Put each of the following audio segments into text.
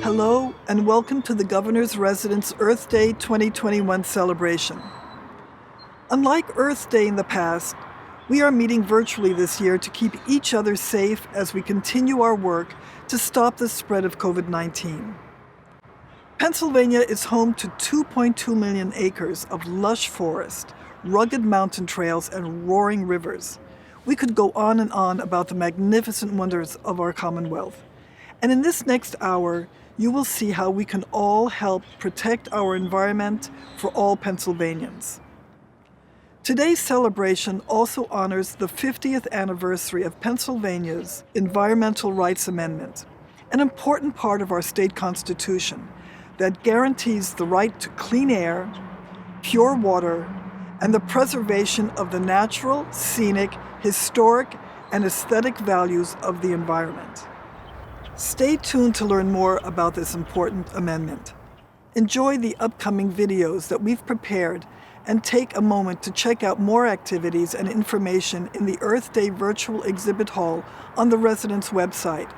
Hello and welcome to the Governor's Residence Earth Day 2021 celebration. Unlike Earth Day in the past, we are meeting virtually this year to keep each other safe as we continue our work to stop the spread of COVID-19. Pennsylvania is home to 2.2 million acres of lush forest, rugged mountain trails, and roaring rivers. We could go on and on about the magnificent wonders of our Commonwealth. And in this next hour, you will see how we can all help protect our environment for all Pennsylvanians. Today's celebration also honors the 50th anniversary of Pennsylvania's Environmental Rights Amendment, an important part of our state constitution that guarantees the right to clean air, pure water, and the preservation of the natural, scenic, historic, and aesthetic values of the environment. Stay tuned to learn more about this important amendment. Enjoy the upcoming videos that we've prepared and take a moment to check out more activities and information in the Earth Day Virtual Exhibit Hall on the Residence website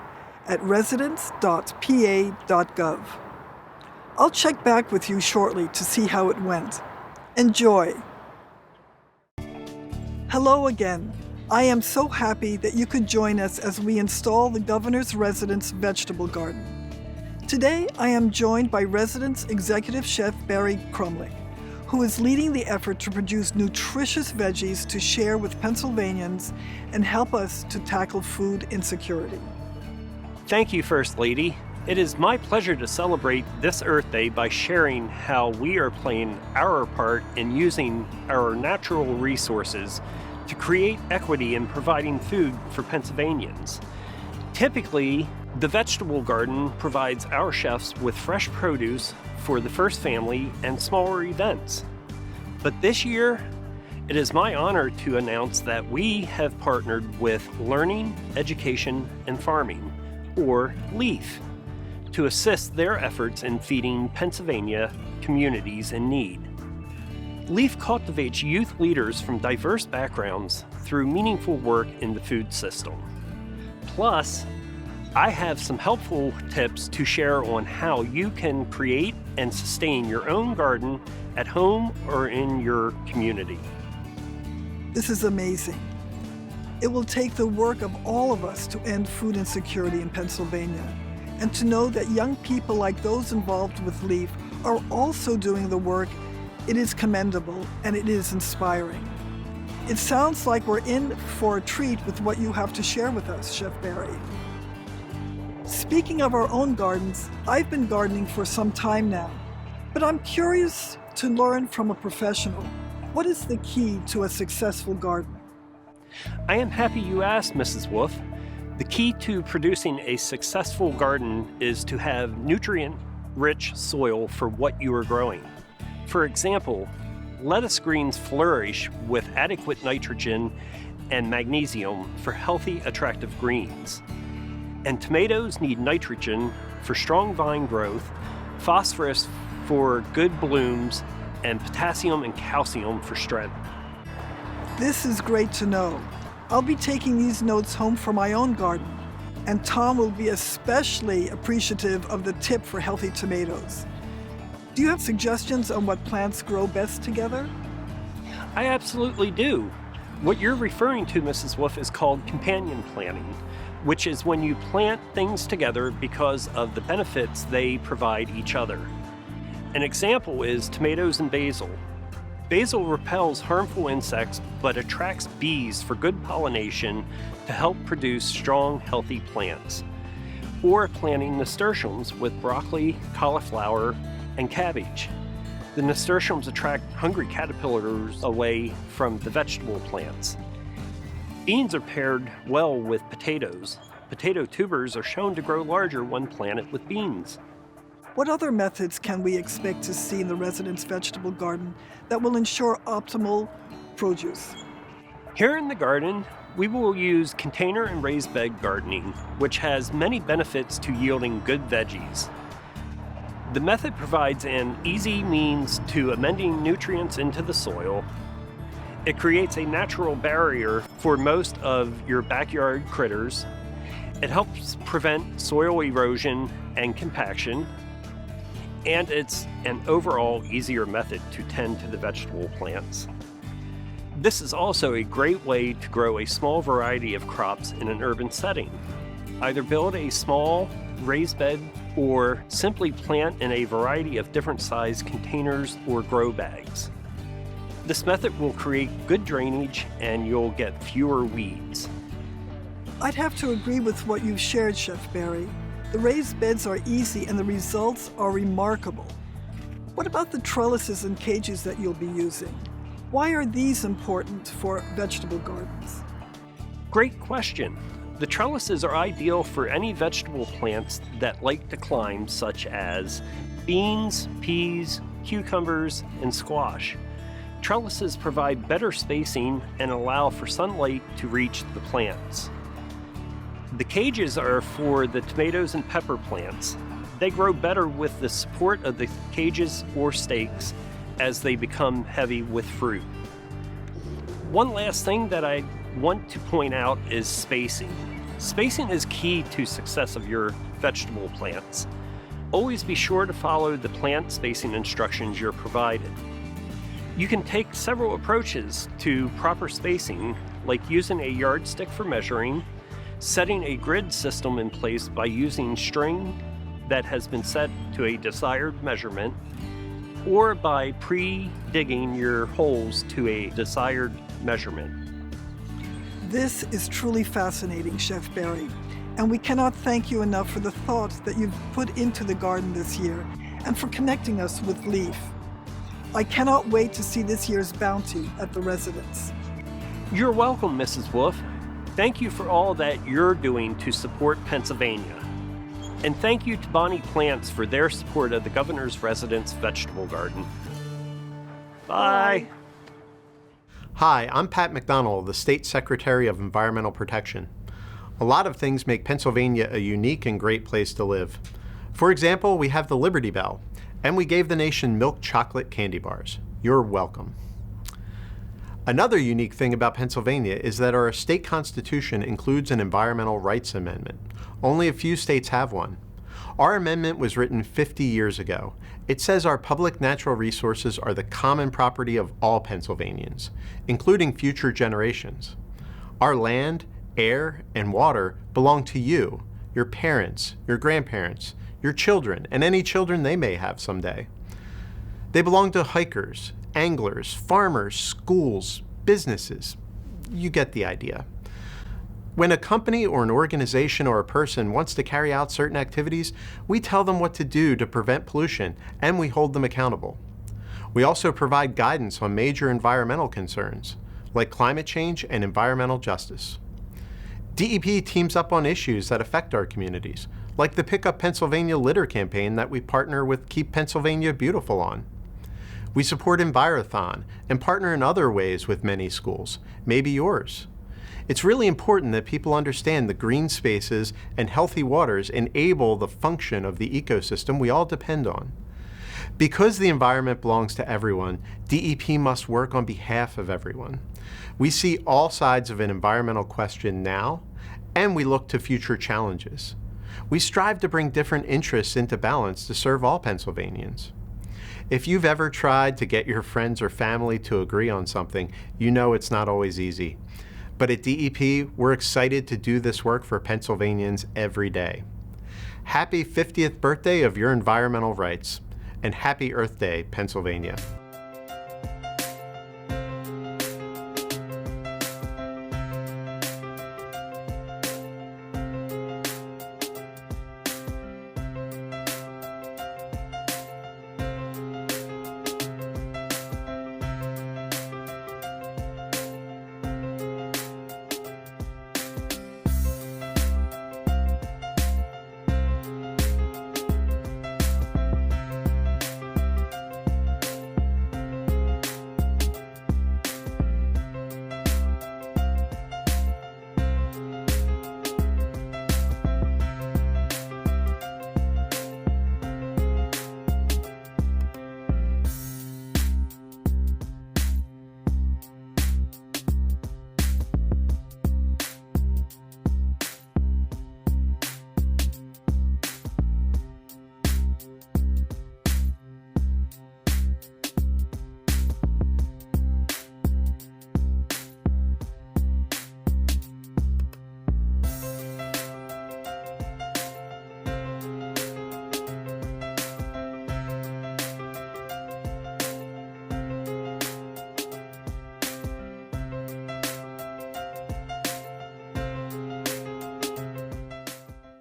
at residence.pa.gov. I'll check back with you shortly to see how it went. Enjoy! Hello again. I am so happy that you could join us as we install the Governor's Residence Vegetable Garden. Today, I am joined by Residence Executive Chef Barry Crumlick, who is leading the effort to produce nutritious veggies to share with Pennsylvanians and help us to tackle food insecurity. Thank you, First Lady. It is my pleasure to celebrate this Earth Day by sharing how we are playing our part in using our natural resources to create equity in providing food for Pennsylvanians. Typically, the vegetable garden provides our chefs with fresh produce for the first family and smaller events. But this year, it is my honor to announce that we have partnered with Learning, Education, and Farming, or LEAF, to assist their efforts in feeding Pennsylvania communities in need. LEAF cultivates youth leaders from diverse backgrounds through meaningful work in the food system. Plus, I have some helpful tips to share on how you can create and sustain your own garden at home or in your community. This is amazing. It will take the work of all of us to end food insecurity in Pennsylvania, and to know that young people like those involved with LEAF are also doing the work. It is commendable and it is inspiring. It sounds like we're in for a treat with what you have to share with us, Chef Barry. Speaking of our own gardens, I've been gardening for some time now, but I'm curious to learn from a professional. What is the key to a successful garden? I am happy you asked, Mrs. Wolf. The key to producing a successful garden is to have nutrient-rich soil for what you are growing. For example, lettuce greens flourish with adequate nitrogen and magnesium for healthy, attractive greens. And tomatoes need nitrogen for strong vine growth, phosphorus for good blooms, and potassium and calcium for strength. This is great to know. I'll be taking these notes home for my own garden, and Tom will be especially appreciative of the tip for healthy tomatoes. Do you have suggestions on what plants grow best together? I absolutely do. What you're referring to, Mrs. Wolf, is called companion planting, which is when you plant things together because of the benefits they provide each other. An example is tomatoes and basil. Basil repels harmful insects but attracts bees for good pollination to help produce strong, healthy plants. Or planting nasturtiums with broccoli, cauliflower, and cabbage. The nasturtiums attract hungry caterpillars away from the vegetable plants. Beans are paired well with potatoes. Potato tubers are shown to grow larger when planted with beans. What other methods can we expect to see in the residence vegetable garden that will ensure optimal produce? Here in the garden, we will use container and raised bed gardening, which has many benefits to yielding good veggies. The method provides an easy means to amending nutrients into the soil. It creates a natural barrier for most of your backyard critters, It helps prevent soil erosion and compaction, and it's an overall easier method to tend to the vegetable plants. This is also a great way to grow a small variety of crops in an urban setting. Either build a small raised bed or simply plant in a variety of different size containers or grow bags. This method will create good drainage and you'll get fewer weeds. I'd have to agree with what you've shared, Chef Barry. The raised beds are easy and the results are remarkable. What about the trellises and cages that you'll be using? Why are these important for vegetable gardens? Great question. The trellises are ideal for any vegetable plants that like to climb, such as beans, peas, cucumbers, and squash. Trellises provide better spacing and allow for sunlight to reach the plants. The cages are for the tomatoes and pepper plants. They grow better with the support of the cages or stakes as they become heavy with fruit. One last thing that I want to point out is spacing. Spacing is key to success of your vegetable plants. Always be sure to follow the plant spacing instructions you're provided. You can take several approaches to proper spacing, like using a yardstick for measuring, setting a grid system in place by using string that has been set to a desired measurement, or by pre-digging your holes to a desired measurement. This is truly fascinating, Chef Barry, and we cannot thank you enough for the thought that you've put into the garden this year and for connecting us with Leaf. I cannot wait to see this year's bounty at the residence. You're welcome, Mrs. Wolf. Thank you for all that you're doing to support Pennsylvania. And thank you to Bonnie Plants for their support of the Governor's Residence Vegetable Garden. Bye. Hi, I'm Pat Mcdonald, the State Secretary of Environmental Protection. A lot of things make Pennsylvania a unique and great place to live. For example, we have the Liberty Bell, and we gave the nation milk chocolate candy bars. You're welcome. Another unique thing about Pennsylvania is that our state constitution includes an environmental rights amendment. Only a few states have one. Our amendment was written 50 years ago. It says our public natural resources are the common property of all Pennsylvanians, including future generations. Our land, air, and water belong to you, your parents, your grandparents, your children, and any children they may have someday. They belong to hikers, anglers, farmers, schools, businesses. You get the idea. When a company or an organization or a person wants to carry out certain activities, we tell them what to do to prevent pollution, and we hold them accountable. We also provide guidance on major environmental concerns, like climate change and environmental justice. DEP teams up on issues that affect our communities, like the Pick Up Pennsylvania litter campaign that we partner with Keep Pennsylvania Beautiful on. We support Envirothon and partner in other ways with many schools, maybe yours. It's really important that people understand the green spaces and healthy waters enable the function of the ecosystem we all depend on. Because the environment belongs to everyone, DEP must work on behalf of everyone. We see all sides of an environmental question now, and we look to future challenges. We strive to bring different interests into balance to serve all Pennsylvanians. If you've ever tried to get your friends or family to agree on something, you know it's not always easy. But at DEP, we're excited to do this work for Pennsylvanians every day. Happy 50th birthday of your environmental rights, and happy Earth Day, Pennsylvania.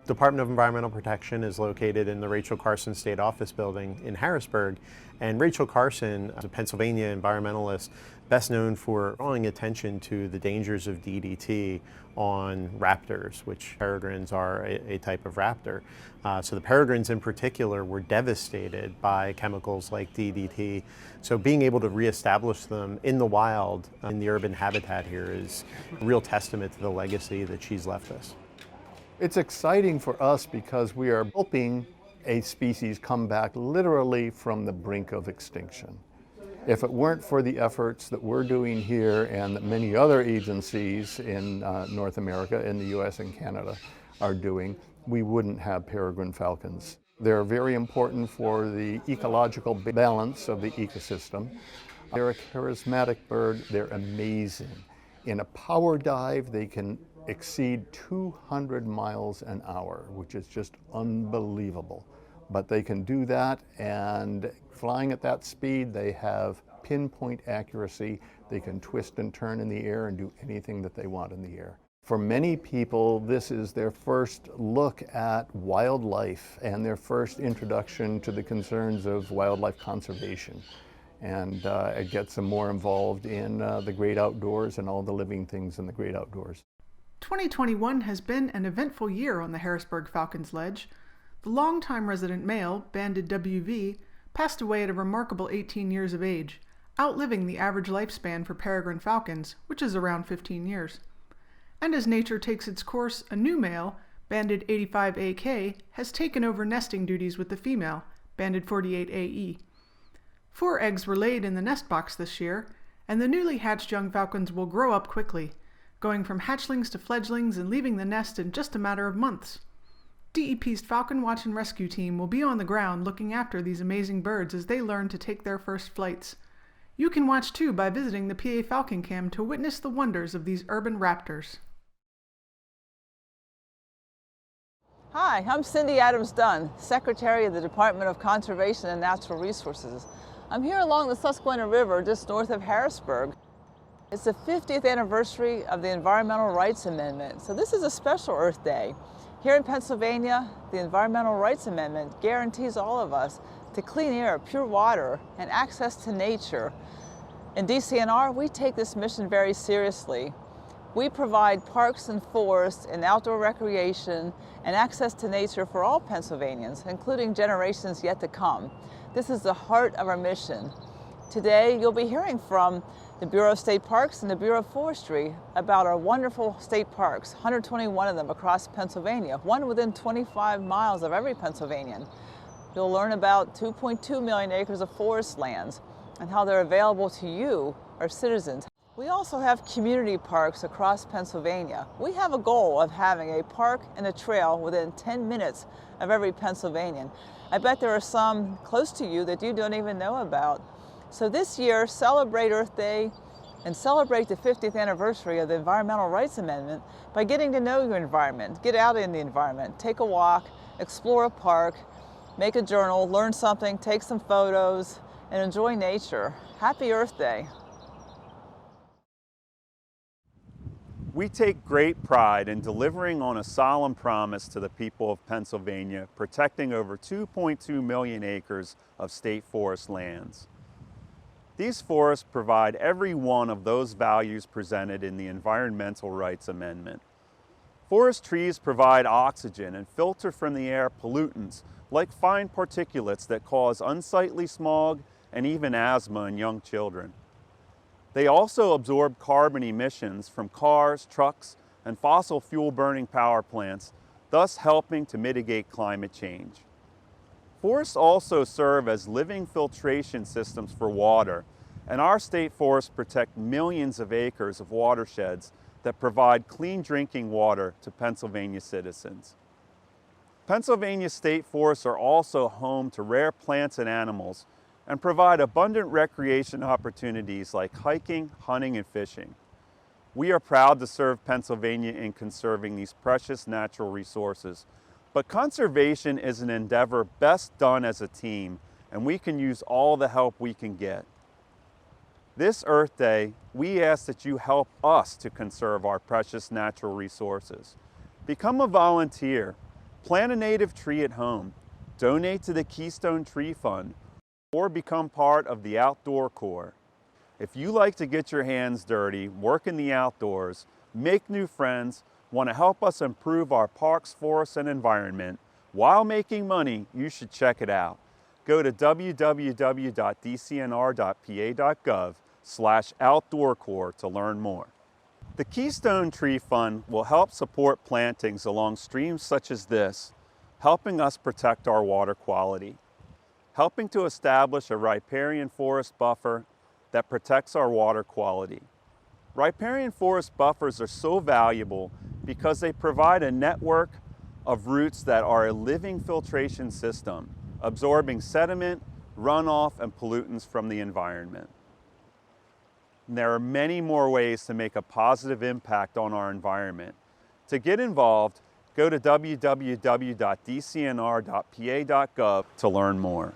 Department of Environmental Protection is located in the Rachel Carson State Office Building in Harrisburg. And Rachel Carson is a Pennsylvania environmentalist best known for drawing attention to the dangers of DDT on raptors, which peregrines are a type of raptor. So the peregrines in particular were devastated by chemicals like DDT. So being able to reestablish them in the wild, in the urban habitat here, is a real testament to the legacy that she's left us. It's exciting for us because we are helping a species come back literally from the brink of extinction. If it weren't for the efforts that we're doing here and that many other agencies in North America, in the US and Canada are doing, we wouldn't have peregrine falcons. They're very important for the ecological balance of the ecosystem. They're a charismatic bird, they're amazing. In a power dive, they can exceed 200 miles an hour, which is just unbelievable. But they can do that, and flying at that speed, they have pinpoint accuracy. They can twist and turn in the air and do anything that they want in the air. For many people, this is their first look at wildlife and their first introduction to the concerns of wildlife conservation. And it gets them more involved in the great outdoors and all the living things in the great outdoors. 2021 has been an eventful year on the Harrisburg Falcons Ledge. The longtime resident male, banded WV, passed away at a remarkable 18 years of age, outliving the average lifespan for peregrine falcons, which is around 15 years. And as nature takes its course, a new male, banded 85AK, has taken over nesting duties with the female, banded 48AE. 4 eggs were laid in the nest box this year, and the newly hatched young falcons will grow up quickly, going from hatchlings to fledglings and leaving the nest in just a matter of months. DEP's Falcon Watch and Rescue Team will be on the ground looking after these amazing birds as they learn to take their first flights. You can watch too by visiting the PA Falcon Cam to witness the wonders of these urban raptors. Hi, I'm Cindy Adams Dunn, Secretary of the Department of Conservation and Natural Resources. I'm here along the Susquehanna River just north of Harrisburg. It's the 50th anniversary of the Environmental Rights Amendment, so this is a special Earth Day. Here in Pennsylvania, the Environmental Rights Amendment guarantees all of us to clean air, pure water, and access to nature. In DCNR, we take this mission very seriously. We provide parks and forests and outdoor recreation and access to nature for all Pennsylvanians, including generations yet to come. This is the heart of our mission. Today, you'll be hearing from the Bureau of State Parks and the Bureau of Forestry about our wonderful state parks, 121 of them across Pennsylvania, one within 25 miles of every Pennsylvanian. You'll learn about 2.2 million acres of forest lands and how they're available to you, our citizens. We also have community parks across Pennsylvania. We have a goal of having a park and a trail within 10 minutes of every Pennsylvanian. I bet there are some close to you that you don't even know about. So this year, celebrate Earth Day and celebrate the 50th anniversary of the Environmental Rights Amendment by getting to know your environment. Get out in the environment, take a walk, explore a park, make a journal, learn something, take some photos, and enjoy nature. Happy Earth Day. We take great pride in delivering on a solemn promise to the people of Pennsylvania, protecting over 2.2 million acres of state forest lands. These forests provide every one of those values presented in the Environmental Rights Amendment. Forest trees provide oxygen and filter from the air pollutants like fine particulates that cause unsightly smog and even asthma in young children. They also absorb carbon emissions from cars, trucks, and fossil fuel burning power plants, thus helping to mitigate climate change. Forests also serve as living filtration systems for water, and our state forests protect millions of acres of watersheds that provide clean drinking water to Pennsylvania citizens. Pennsylvania state forests are also home to rare plants and animals and provide abundant recreation opportunities like hiking, hunting, and fishing. We are proud to serve Pennsylvania in conserving these precious natural resources, but conservation is an endeavor best done as a team, and we can use all the help we can get. This Earth Day, we ask that you help us to conserve our precious natural resources. Become a volunteer. Plant a native tree at home, donate to the Keystone Tree Fund, or become part of the Outdoor Corps. If you like to get your hands dirty, work in the outdoors, make new friends, want to help us improve our parks, forests, and environment while making money, you should check it out. Go to www.dcnr.pa.gov/outdoorcorps to learn more. The Keystone Tree Fund will help support plantings along streams such as this, helping us protect our water quality, helping to establish a riparian forest buffer that protects our water quality. Riparian forest buffers are so valuable because they provide a network of roots that are a living filtration system, absorbing sediment, runoff, and pollutants from the environment. And there are many more ways to make a positive impact on our environment. To get involved, go to www.dcnr.pa.gov to learn more.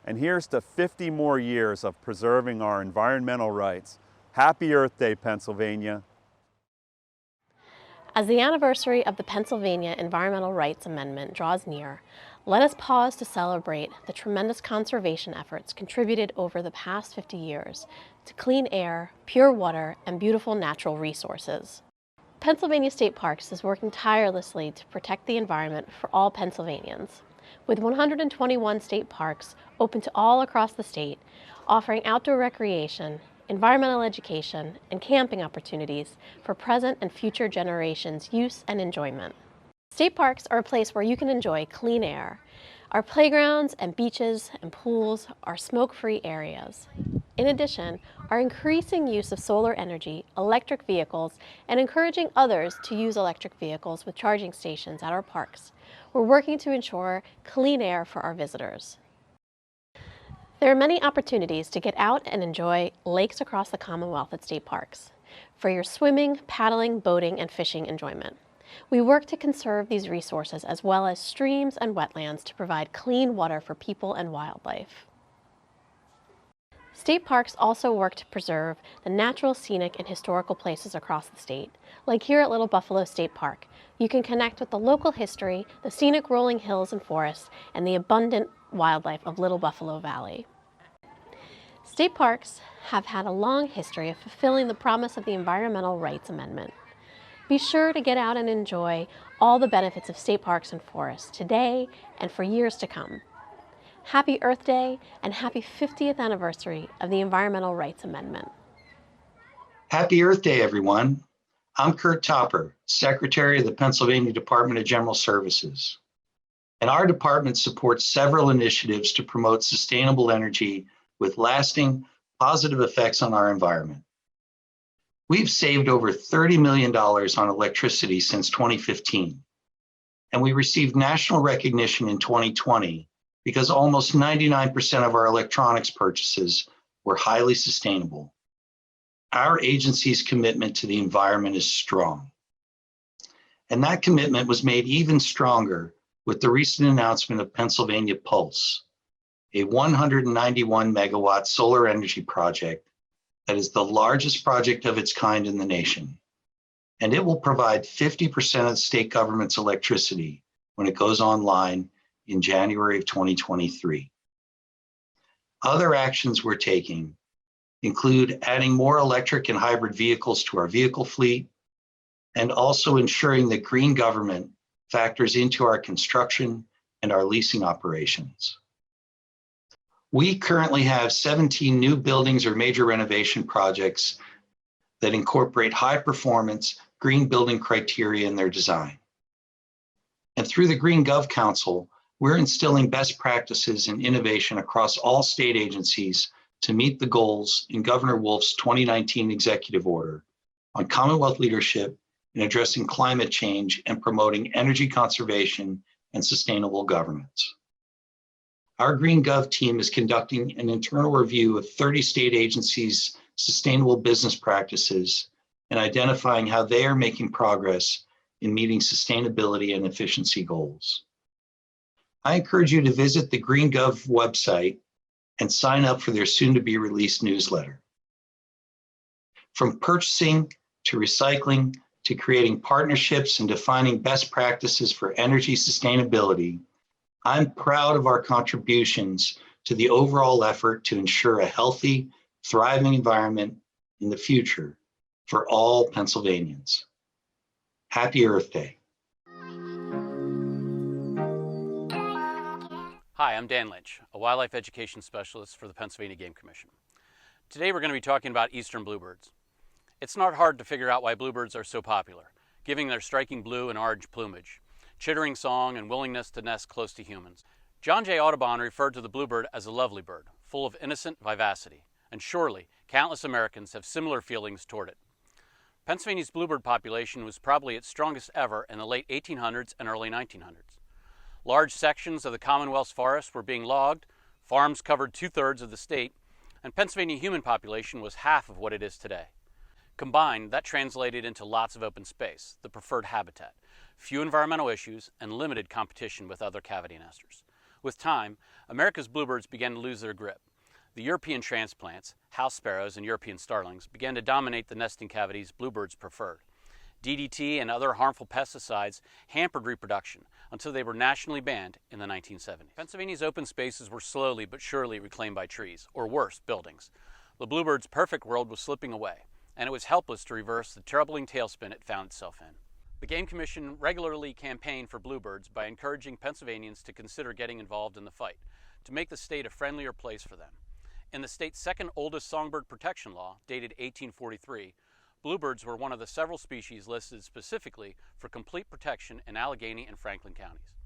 And here's to 50 more years of preserving our environmental rights. Happy Earth Day, Pennsylvania. As the anniversary of the Pennsylvania Environmental Rights Amendment draws near, let us pause to celebrate the tremendous conservation efforts contributed over the past 50 years to clean air, pure water, and beautiful natural resources. Pennsylvania State Parks is working tirelessly to protect the environment for all Pennsylvanians, with 121 state parks open to all across the state, offering outdoor recreation, environmental education, and camping opportunities for present and future generations' use and enjoyment. State parks are a place where you can enjoy clean air. Our playgrounds and beaches and pools are smoke-free areas. In addition, our increasing use of solar energy, electric vehicles, and encouraging others to use electric vehicles with charging stations at our parks, we're working to ensure clean air for our visitors. There are many opportunities to get out and enjoy lakes across the Commonwealth at state parks for your swimming, paddling, boating, and fishing enjoyment. We work to conserve these resources as well as streams and wetlands to provide clean water for people and wildlife. State parks also work to preserve the natural, scenic, and historical places across the state. Like here at Little Buffalo State Park, you can connect with the local history, the scenic rolling hills and forests, and the abundant wildlife of Little Buffalo Valley. State parks have had a long history of fulfilling the promise of the Environmental Rights Amendment. Be sure to get out and enjoy all the benefits of state parks and forests today and for years to come. Happy Earth Day and happy 50th anniversary of the Environmental Rights Amendment. Happy Earth Day, everyone. I'm Kurt Topper, Secretary of the Pennsylvania Department of General Services. And our department supports several initiatives to promote sustainable energy with lasting positive effects on our environment. We've saved over $30 million on electricity since 2015, and we received national recognition in 2020 because almost 99% of our electronics purchases were highly sustainable. Our agency's commitment to the environment is strong. And that commitment was made even stronger with the recent announcement of Pennsylvania Pulse, a 191 megawatt solar energy project that is the largest project of its kind in the nation. And it will provide 50% of the state government's electricity when it goes online in January of 2023. Other actions we're taking include adding more electric and hybrid vehicles to our vehicle fleet, and also ensuring that green government factors into our construction and our leasing operations. We currently have 17 new buildings or major renovation projects that incorporate high performance green building criteria in their design. And through the Green Gov Council, we're instilling best practices and innovation across all state agencies to meet the goals in Governor Wolf's 2019 executive order on Commonwealth leadership in addressing climate change and promoting energy conservation and sustainable governance. Our Green Gov team is conducting an internal review of 30 state agencies' sustainable business practices and identifying how they are making progress in meeting sustainability and efficiency goals. I encourage you to visit the Green Gov website and sign up for their soon-to-be-released newsletter. From purchasing to recycling to creating partnerships and defining best practices for energy sustainability, I'm proud of our contributions to the overall effort to ensure a healthy, thriving environment in the future for all Pennsylvanians. Happy Earth Day. Hi, I'm Dan Lynch, a wildlife education specialist for the Pennsylvania Game Commission. Today we're going to be talking about eastern bluebirds. It's not hard to figure out why bluebirds are so popular, given their striking blue and orange plumage, chittering song, and willingness to nest close to humans. John J. Audubon referred to the bluebird as a lovely bird, full of innocent vivacity, and surely countless Americans have similar feelings toward it. Pennsylvania's bluebird population was probably its strongest ever in the late 1800s and early 1900s. Large sections of the Commonwealth's forests were being logged, farms covered 2/3 of the state, and Pennsylvania human population was half of what it is today. Combined, that translated into lots of open space, the preferred habitat, few environmental issues, and limited competition with other cavity nesters. With time, America's bluebirds began to lose their grip. The European transplants, house sparrows and European starlings, began to dominate the nesting cavities bluebirds preferred. DDT and other harmful pesticides hampered reproduction until they were nationally banned in the 1970s. Pennsylvania's open spaces were slowly but surely reclaimed by trees, or worse, buildings. The bluebird's perfect world was slipping away, and it was helpless to reverse the troubling tailspin it found itself in. The Game Commission regularly campaigned for bluebirds by encouraging Pennsylvanians to consider getting involved in the fight, to make the state a friendlier place for them. In the state's second oldest songbird protection law, dated 1843, bluebirds were one of the several species listed specifically for complete protection in Allegheny and Franklin counties.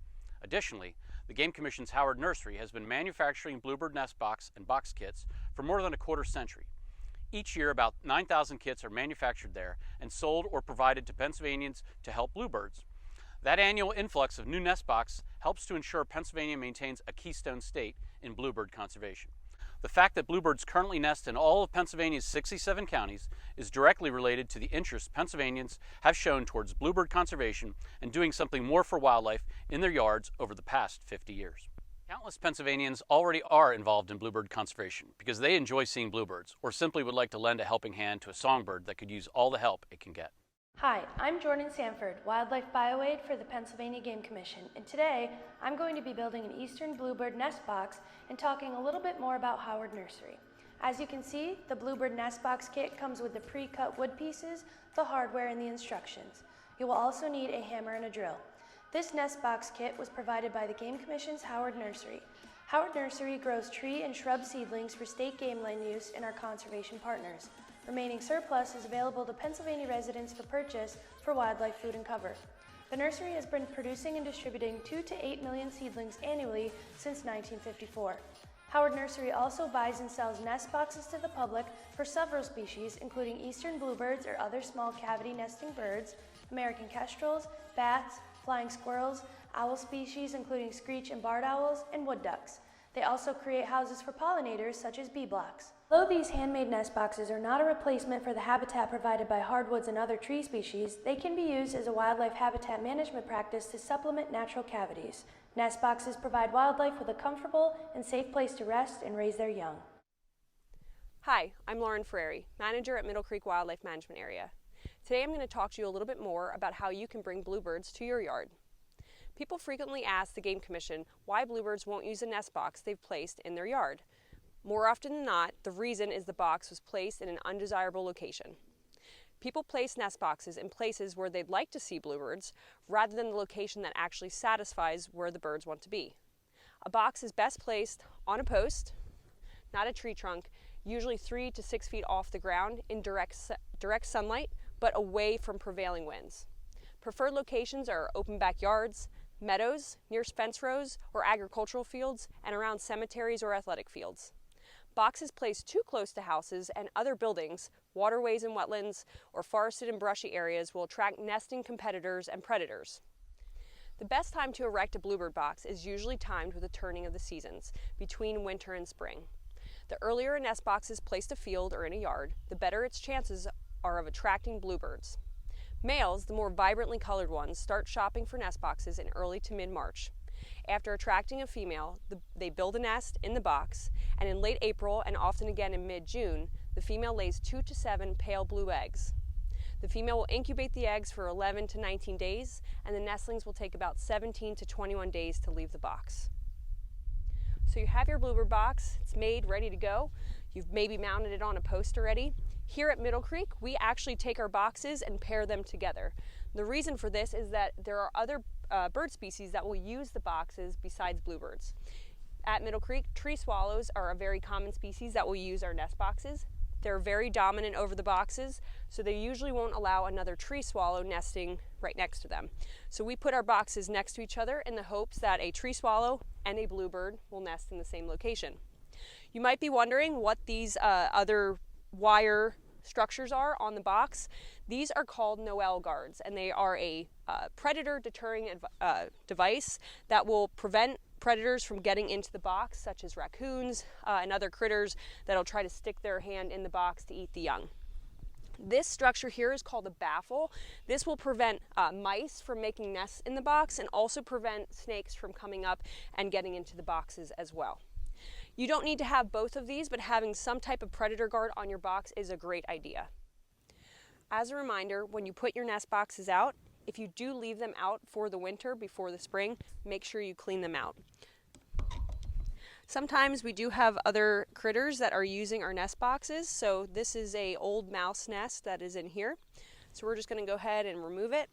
Additionally, the Game Commission's Howard Nursery has been manufacturing bluebird nest box and box kits for more than a quarter century. Each year, about 9,000 kits are manufactured there and sold or provided to Pennsylvanians to help bluebirds. That annual influx of new nest box helps to ensure Pennsylvania maintains a Keystone state in bluebird conservation. The fact that bluebirds currently nest in all of Pennsylvania's 67 counties is directly related to the interest Pennsylvanians have shown towards bluebird conservation and doing something more for wildlife in their yards over the past 50 years. Countless Pennsylvanians already are involved in bluebird conservation because they enjoy seeing bluebirds or simply would like to lend a helping hand to a songbird that could use all the help it can get. Hi, I'm Jordan Sanford, Wildlife Bioaid for the Pennsylvania Game Commission, and today I'm going to be building an eastern bluebird nest box and talking a little bit more about Howard Nursery. As you can see, the bluebird nest box kit comes with the pre-cut wood pieces, the hardware, and the instructions. You will also need a hammer and a drill. This nest box kit was provided by the Game Commission's Howard Nursery. Howard Nursery grows tree and shrub seedlings for state game land use and our conservation partners. Remaining surplus is available to Pennsylvania residents for purchase for wildlife food and cover. The nursery has been producing and distributing 2 to 8 million seedlings annually since 1954. Howard Nursery also buys and sells nest boxes to the public for several species, including eastern bluebirds or other small cavity nesting birds, American kestrels, bats, flying squirrels, owl species including screech and barred owls, and wood ducks. They also create houses for pollinators such as bee blocks. Although these handmade nest boxes are not a replacement for the habitat provided by hardwoods and other tree species, they can be used as a wildlife habitat management practice to supplement natural cavities. Nest boxes provide wildlife with a comfortable and safe place to rest and raise their young. Hi, I'm Lauren Ferreri, manager at Middle Creek Wildlife Management Area. Today I'm going to talk to you a little bit more about how you can bring bluebirds to your yard. People frequently ask the Game Commission why bluebirds won't use a nest box they've placed in their yard. More often than not, the reason is the box was placed in an undesirable location. People place nest boxes in places where they'd like to see bluebirds rather than the location that actually satisfies where the birds want to be. A box is best placed on a post, not a tree trunk, usually 3 to 6 feet off the ground in direct sunlight, but away from prevailing winds. Preferred locations are open backyards, meadows, near fence rows or agricultural fields, and around cemeteries or athletic fields. Boxes placed too close to houses and other buildings, waterways and wetlands, or forested and brushy areas will attract nesting competitors and predators. The best time to erect a bluebird box is usually timed with the turning of the seasons, between winter and spring. The earlier a nest box is placed afield or in a yard, the better its chances are of attracting bluebirds. Males, the more vibrantly colored ones, start shopping for nest boxes in early to mid-March. After attracting a female, they build a nest in the box, and in late April and often again in mid-June, the female lays 2 to 7 pale blue eggs. The female will incubate the eggs for 11 to 19 days, and the nestlings will take about 17 to 21 days to leave the box. So you have your bluebird box, it's made, ready to go. You've maybe mounted it on a post already. Here at Middle Creek, we actually take our boxes and pair them together. The reason for this is that there are other bird species that will use the boxes besides bluebirds. At Middle Creek, tree swallows are a very common species that will use our nest boxes. They're very dominant over the boxes, so they usually won't allow another tree swallow nesting right next to them. So we put our boxes next to each other in the hopes that a tree swallow and a bluebird will nest in the same location. You might be wondering what these other wire structures are on the box. These are called Noel Guards, and they are a predator deterring device that will prevent predators from getting into the box, such as raccoons and other critters that'll try to stick their hand in the box to eat the young. This structure here is called a baffle. This will prevent mice from making nests in the box and also prevent snakes from coming up and getting into the boxes as well. You don't need to have both of these, but having some type of predator guard on your box is a great idea. As a reminder, when you put your nest boxes out, if you do leave them out for the winter before the spring, make sure you clean them out. Sometimes we do have other critters that are using our nest boxes, so this is an old mouse nest that is in here. So we're just going to go ahead and remove it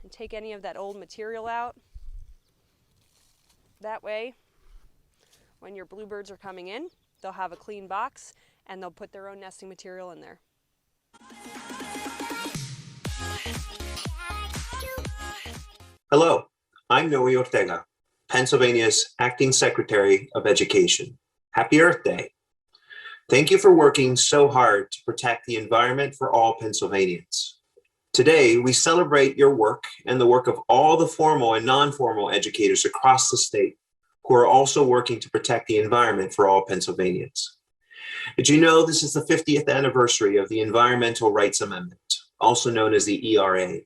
and take any of that old material out. That way, when your bluebirds are coming in, they'll have a clean box and they'll put their own nesting material in there. Hello, I'm Noel Ortega, Pennsylvania's Acting Secretary of Education. Happy Earth Day. Thank you for working so hard to protect the environment for all Pennsylvanians. Today, we celebrate your work and the work of all the formal and non-formal educators across the state who are also working to protect the environment for all Pennsylvanians. Did you know this is the 50th anniversary of the Environmental Rights Amendment, also known as the ERA?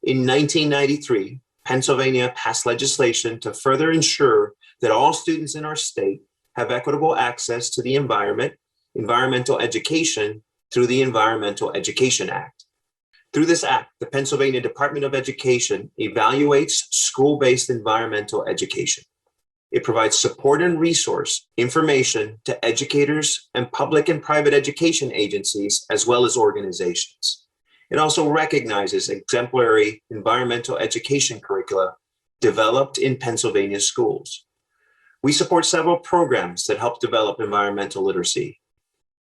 In 1993, Pennsylvania passed legislation to further ensure that all students in our state have equitable access to the environment, environmental education through the Environmental Education Act. Through this act, the Pennsylvania Department of Education evaluates school-based environmental education. It provides support and resource information to educators and public and private education agencies, as well as organizations. It also recognizes exemplary environmental education curricula developed in Pennsylvania schools. We support several programs that help develop environmental literacy.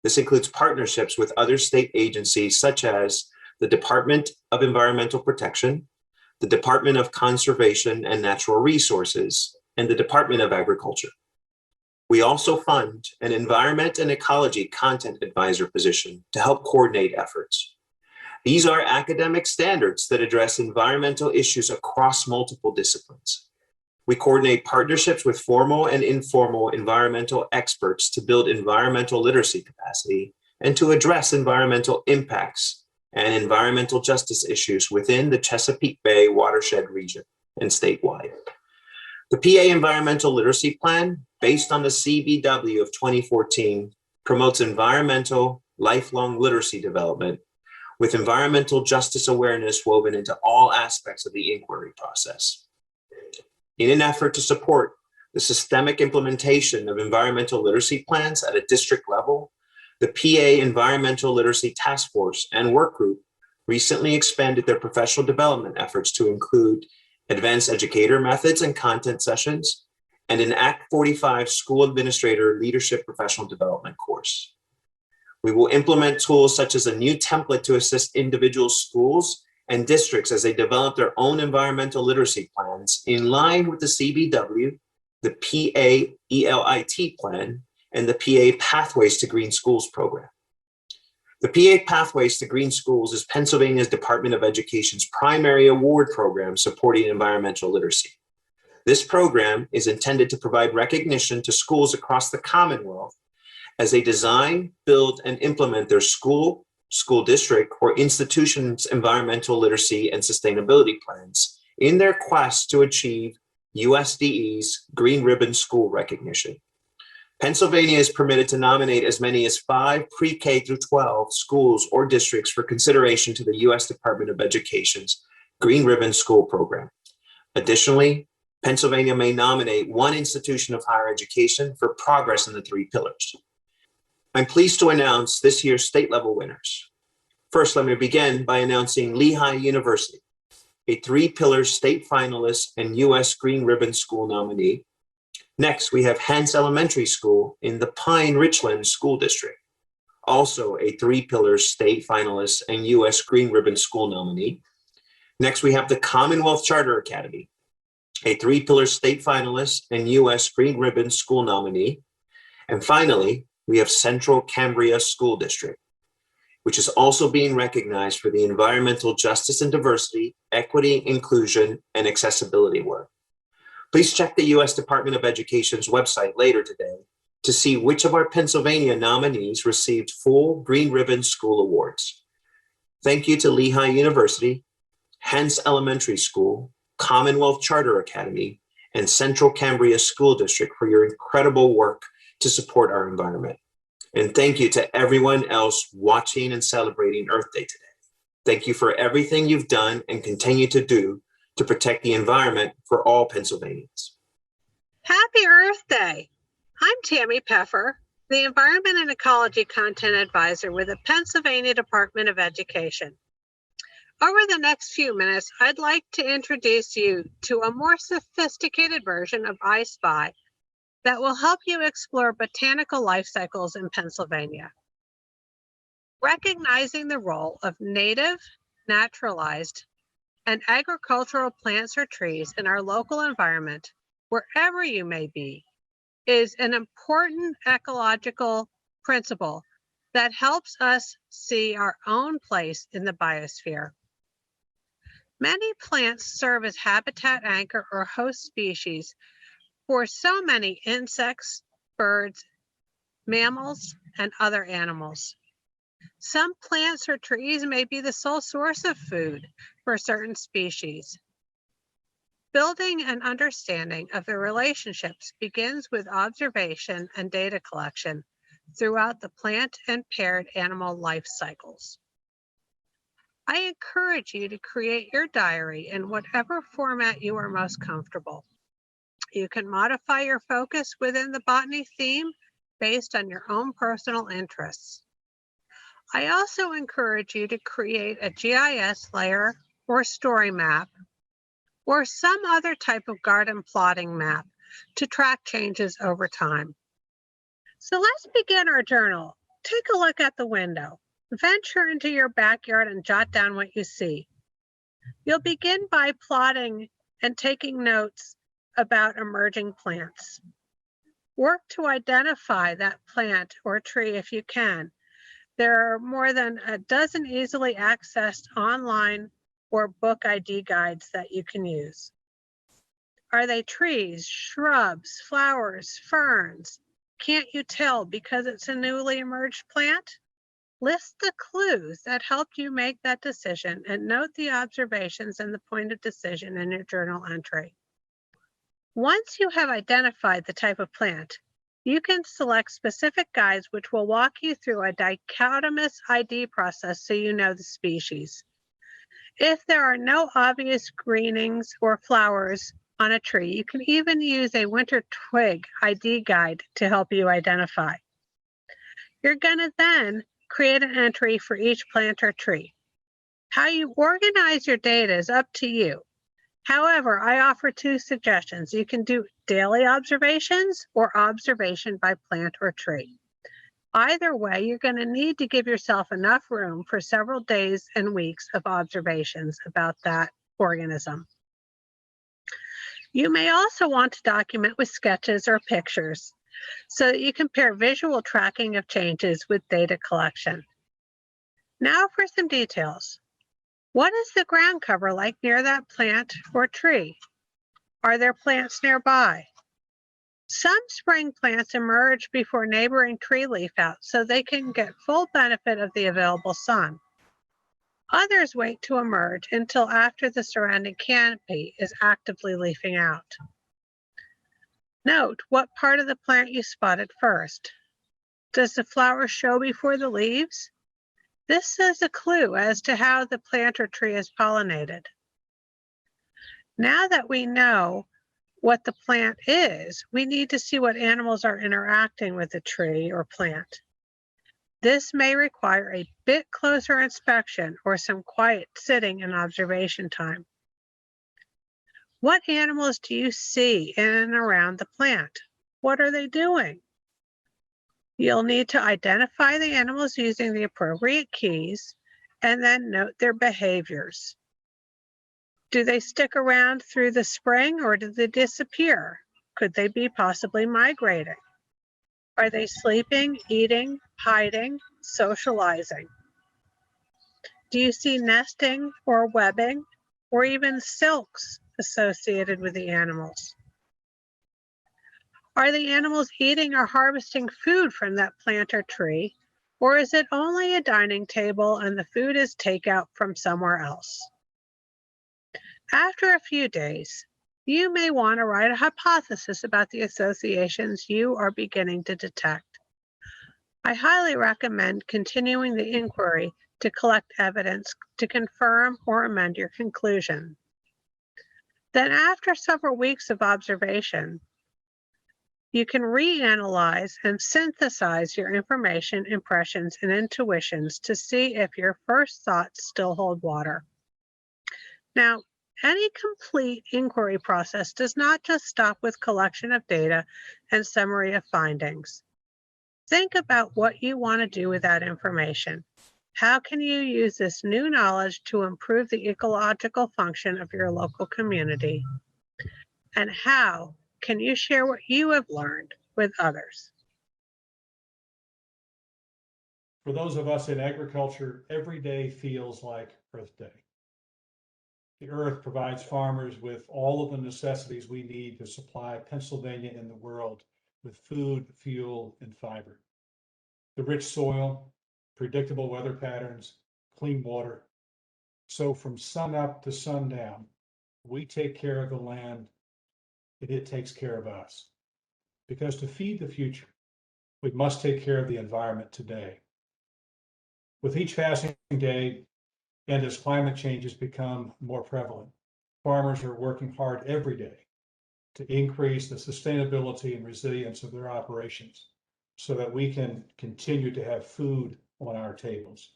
This includes partnerships with other state agencies such as the Department of Environmental Protection, the Department of Conservation and Natural Resources, and the Department of Agriculture. We also fund an Environment and Ecology Content Advisor position to help coordinate efforts. These are academic standards that address environmental issues across multiple disciplines. We coordinate partnerships with formal and informal environmental experts to build environmental literacy capacity and to address environmental impacts and environmental justice issues within the Chesapeake Bay watershed region and statewide. The PA Environmental Literacy Plan, based on the CBW of 2014, promotes environmental lifelong literacy development with environmental justice awareness woven into all aspects of the inquiry process. In an effort to support the systemic implementation of environmental literacy plans at a district level, the PA Environmental Literacy Task Force and Work Group recently expanded their professional development efforts to include advanced educator methods and content sessions, and an Act 45 School Administrator Leadership Professional Development course. We will implement tools such as a new template to assist individual schools and districts as they develop their own environmental literacy plans in line with the CBW, the PA ELIT plan, and the PA Pathways to Green Schools program. The PA Pathways to Green Schools is Pennsylvania's Department of Education's primary award program supporting environmental literacy. This program is intended to provide recognition to schools across the Commonwealth as they design, build, and implement their school district, or institution's environmental literacy and sustainability plans in their quest to achieve USDE's Green Ribbon School recognition. Pennsylvania is permitted to nominate as many as 5 pre-K through 12 schools or districts for consideration to the U.S. Department of Education's Green Ribbon School Program. Additionally, Pennsylvania may nominate 1 institution of higher education for progress in the 3 pillars. I'm pleased to announce this year's state-level winners. First, let me begin by announcing Lehigh University, a 3-pillar state finalist and U.S. Green Ribbon School nominee. Next, we have Hance Elementary School in the Pine Richland School District, also a 3-pillar state finalist and U.S. Green Ribbon School nominee. Next, we have the Commonwealth Charter Academy, a 3-pillar state finalist and U.S. Green Ribbon School nominee. And finally, we have Central Cambria School District, which is also being recognized for the environmental justice and diversity, equity, inclusion, and accessibility work. Please check the U.S. Department of Education's website later today to see which of our Pennsylvania nominees received full Green Ribbon School awards. Thank you to Lehigh University, Hance Elementary School, Commonwealth Charter Academy, and Central Cambria School District for your incredible work to support our environment. And thank you to everyone else watching and celebrating Earth Day today. Thank you for everything you've done and continue to do to protect the environment for all Pennsylvanians. Happy Earth Day! I'm Tammy Peffer, the Environment and Ecology Content Advisor with the Pennsylvania Department of Education. Over the next few minutes, I'd like to introduce you to a more sophisticated version of I Spy that will help you explore botanical life cycles in Pennsylvania. Recognizing the role of native, naturalized, and agricultural plants or trees in our local environment, wherever you may be, is an important ecological principle that helps us see our own place in the biosphere. Many plants serve as habitat anchor or host species for so many insects, birds, mammals, and other animals. Some plants or trees may be the sole source of food for certain species. Building an understanding of the relationships begins with observation and data collection throughout the plant and paired animal life cycles. I encourage you to create your diary in whatever format you are most comfortable. You can modify your focus within the botany theme based on your own personal interests. I also encourage you to create a GIS layer or story map or some other type of garden plotting map to track changes over time. So let's begin our journal. Take a look at the window. Venture into your backyard and jot down what you see. You'll begin by plotting and taking notes about emerging plants. Work to identify that plant or tree if you can. There are more than a dozen easily accessed online or book ID guides that you can use. Are they trees, shrubs, flowers, ferns? Can't you tell because it's a newly emerged plant? List the clues that helped you make that decision and note the observations and the point of decision in your journal entry. Once you have identified the type of plant, you can select specific guides which will walk you through a dichotomous ID process so you know the species. If there are no obvious greenings or flowers on a tree, you can even use a winter twig ID guide to help you identify. You're going to then create an entry for each plant or tree. How you organize your data is up to you. However, I offer 2 suggestions. You can do daily observations or observation by plant or tree. Either way, you're going to need to give yourself enough room for several days and weeks of observations about that organism. You may also want to document with sketches or pictures so that you compare visual tracking of changes with data collection. Now for some details. What is the ground cover like near that plant or tree? Are there plants nearby? Some spring plants emerge before neighboring tree leaf out so they can get full benefit of the available sun. Others wait to emerge until after the surrounding canopy is actively leafing out. Note what part of the plant you spotted first. Does the flower show before the leaves? This is a clue as to how the plant or tree is pollinated. Now that we know what the plant is, we need to see what animals are interacting with the tree or plant. This may require a bit closer inspection or some quiet sitting and observation time. What animals do you see in and around the plant? What are they doing? You'll need to identify the animals using the appropriate keys and then note their behaviors. Do they stick around through the spring or do they disappear? Could they be possibly migrating? Are they sleeping, eating, hiding, socializing? Do you see nesting or webbing or even silks associated with the animals? Are the animals eating or harvesting food from that plant or tree, or is it only a dining table and the food is takeout from somewhere else? After a few days, you may want to write a hypothesis about the associations you are beginning to detect. I highly recommend continuing the inquiry to collect evidence to confirm or amend your conclusion. Then after several weeks of observation, you can reanalyze and synthesize your information, impressions, and intuitions to see if your first thoughts still hold water. Now, any complete inquiry process does not just stop with collection of data and summary of findings. Think about what you want to do with that information. How can you use this new knowledge to improve the ecological function of your local community? And how can you share what you have learned with others? For those of us in agriculture, every day feels like Earth Day. The earth provides farmers with all of the necessities we need to supply Pennsylvania and the world with food, fuel, and fiber. The rich soil, predictable weather patterns, clean water. So from sun up to sundown, we take care of the land and it takes care of us. Because to feed the future, we must take care of the environment today. With each passing day, and as climate changes become more prevalent, farmers are working hard every day to increase the sustainability and resilience of their operations so that we can continue to have food on our tables.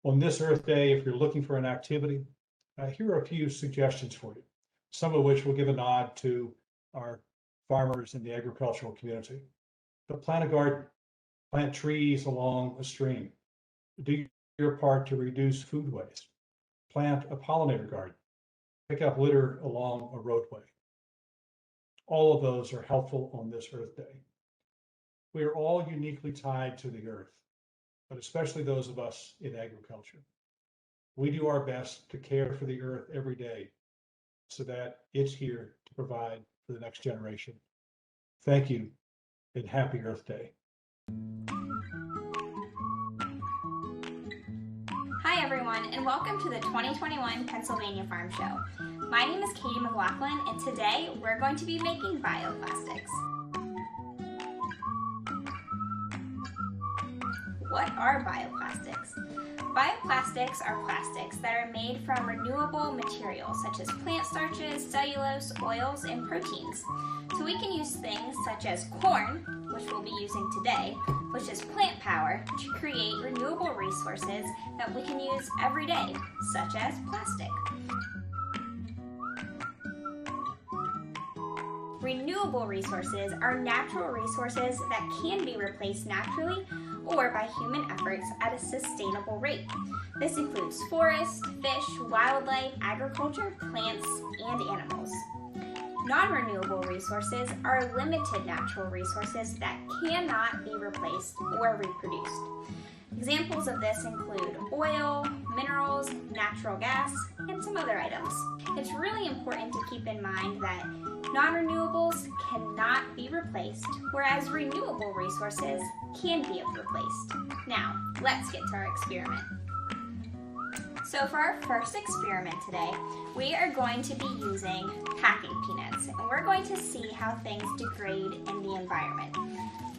On this Earth Day, if you're looking for an activity, here are a few suggestions for you, some of which will give a nod to our farmers in the agricultural community. But plant a garden, plant trees along a stream. Do your part to reduce food waste. Plant a pollinator garden. Pick up litter along a roadway. All of those are helpful on this Earth Day. We are all uniquely tied to the earth, but especially those of us in agriculture. We do our best to care for the earth every day so that it's here to provide for the next generation. Thank you and happy Earth Day. Hi everyone, and welcome to the 2021 Pennsylvania Farm Show. My name is Katie McLaughlin, and today we're going to be making bioplastics. What are bioplastics? Bioplastics are plastics that are made from renewable materials such as plant starches, cellulose, oils, and proteins. So we can use things such as corn, which we'll be using today, which is plant power, to create renewable resources that we can use every day, such as plastic. Renewable resources are natural resources that can be replaced naturally or by human efforts at a sustainable rate. This includes forests, fish, wildlife, agriculture, plants, and animals. Non-renewable resources are limited natural resources that cannot be replaced or reproduced. Examples of this include oil, minerals, natural gas, and some other items. It's really important to keep in mind that non-renewables cannot be replaced, whereas renewable resources can be replaced. Now, let's get to our experiment. So for our first experiment today, we are going to be using packing peanuts, and we're going to see how things degrade in the environment.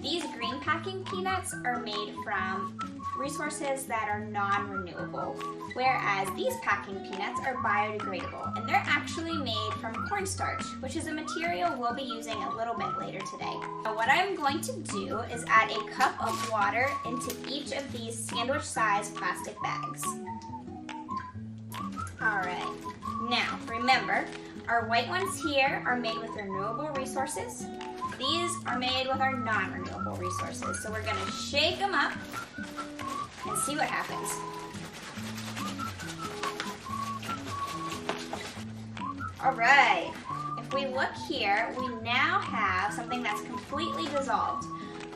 These green packing peanuts are made from resources that are non-renewable, whereas these packing peanuts are biodegradable, and they're actually made from cornstarch, which is a material we'll be using a little bit later today. Now, what I'm going to do is add a cup of water into each of these sandwich-sized plastic bags. Alright, now remember, our white ones here are made with renewable resources. These are made with our non-renewable resources. So we're going to shake them up and see what happens. Alright, if we look here, we now have something that's completely dissolved.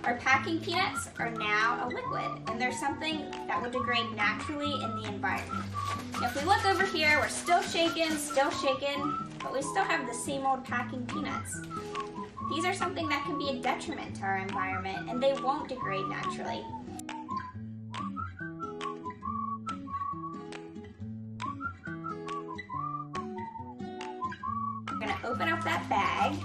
Our packing peanuts are now a liquid, and they're something that will degrade naturally in the environment. If we look over here, we're still shaking, but we still have the same old packing peanuts. These are something that can be a detriment to our environment, and they won't degrade naturally. We're going to open up that bag,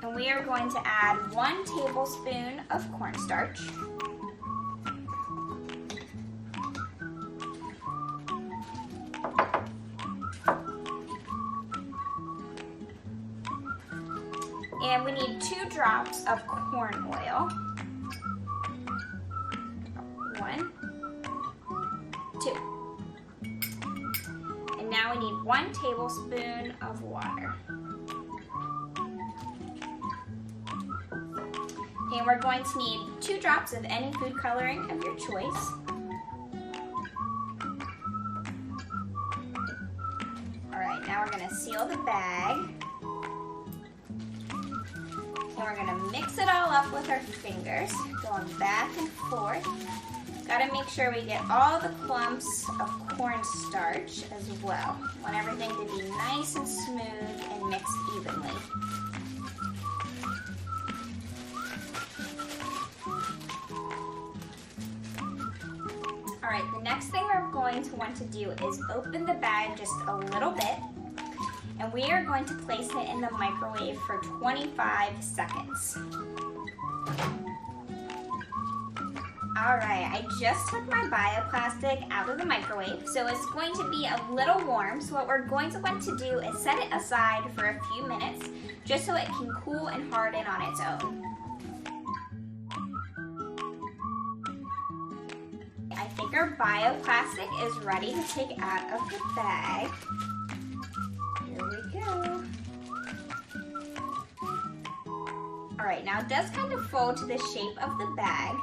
and we are going to add 1 tablespoon of cornstarch. And we need 2 drops of corn oil. 1, 2. And now we need 1 tablespoon of water. And we're going to need 2 drops of any food coloring of your choice. Alright, now we're going to seal the bag. And we're going to mix it all up with our fingers, going back and forth. Got to make sure we get all the clumps of cornstarch as well. Want everything to be nice and smooth and mixed evenly. Alright, the next thing we're going to want to do is open the bag just a little bit. And we are going to place it in the microwave for 25 seconds. Alright, I just took my bioplastic out of the microwave, so it's going to be a little warm. So what we're going to want to do is set it aside for a few minutes, just so it can cool and harden on its own. I think our bioplastic is ready to take out of the bag. Here we go. Alright, now it does kind of fold to the shape of the bag,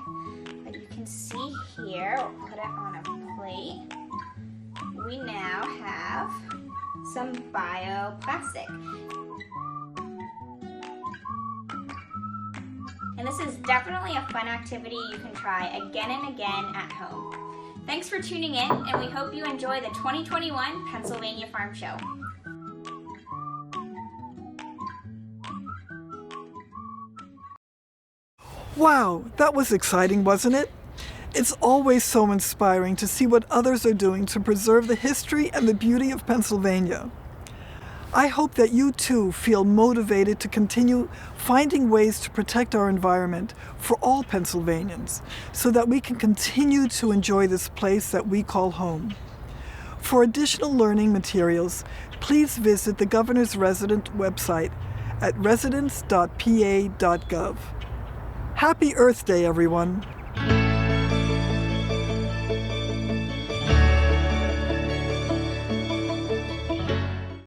but you can see here, we'll put it on a plate. We now have some bioplastic. And this is definitely a fun activity you can try again and again at home. Thanks for tuning in, and we hope you enjoy the 2021 Pennsylvania Farm Show. Wow, that was exciting, wasn't it? It's always so inspiring to see what others are doing to preserve the history and the beauty of Pennsylvania. I hope that you too feel motivated to continue finding ways to protect our environment for all Pennsylvanians so that we can continue to enjoy this place that we call home. For additional learning materials, please visit the Governor's Resident website at residence.pa.gov. Happy Earth Day, everyone!